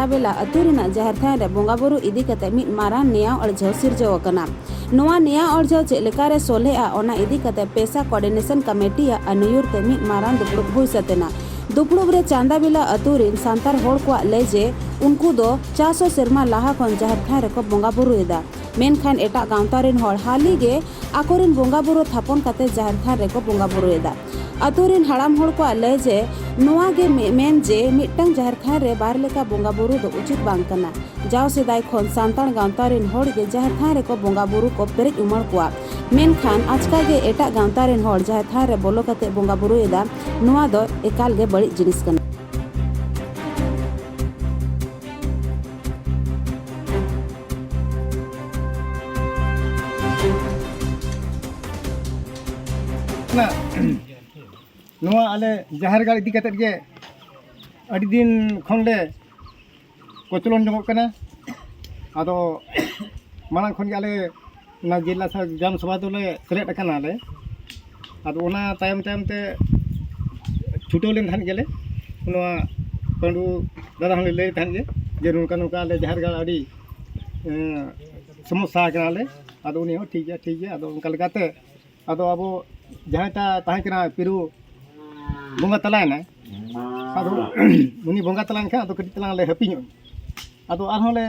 चांदा बेला अतुरिना जहर थान रे बोंगा बुरु इदी कते मिद मारान नियाव अड़झाव सिरजव कना। नोआ नियाव अड़झाव चेलेकारे सोलेआ ओना इदी कते पेशा कोऑर्डिनेशन कमेटिया अनुयुर ते मिद मारान दुपुड़ुब हुई सतेना। दुपुड़ुब रे चांदा बेला अतुरिन सांतार होड़ को लेजे उनको दो 400 सेरमा लाहा खन जहर थान रे को बोंगा बुरु एदा। मेनखान एटा गांवतारिन होड़ हाली गे आकोरिन बोंगा बुरु थापन कते जहर थान रे को बोंगा बुरु एदा। अतुरिन हड़ाम होड़ को लेजे नोआ गे मेन जे मिट्टंग जहर थान रे बार लेका बोंगा बुरु दो उचित बांग कना। जाव सेदाय खन सांतार गांवतारिन होड़ गे जहर थान रे को बोंगा बुरु को पेरेज उमड़ कोआ। मेनखान आजका गे एटा गांवतारिन होड़ जहर थान रे बोलो कते बोंगा बुरु एदा नोआ दो एकाल गे बड़ी जिनिस कना। नोआ आले जहर गाड़ इदी कतेत गे अड़ी दिन खनले कोचलन जमोग कना। आदो मांग खन गे आले ना जिला ग्राम सभा दोले सेलेद अकना आले। आदो ओना तायम तायम ते छुटो लेन थान गेले नोआ पंडू दादा हले ले थान गे जे नुका नुका आले जहर गाड़ अड़ी समस्या कना आले। आदो उनी हो ठीक है आदो उनका लगाते आदो अब जहाँटा तहकना पिरु बोंगा तलायना आदो उनी बोंगा तलायन खा आदो कटी तलांग ले हपिño आदो आरहोले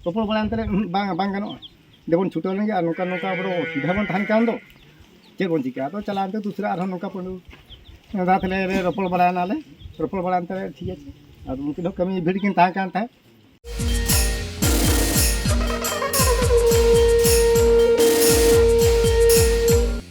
रोपड़ बड़ान तले बांग गानो देबन छुटो लेंगे और नुका नुका बड़ो सीधा बन थान कान दो चेक बन चिका आदो चलान ते दूसरा आरहो नुका पंडू दातले रे रोपड़ बड़ान आले रोपड़ बड़ान तले ठीक है आदो उनकी दो कमी भीड़ किन ताहा कान था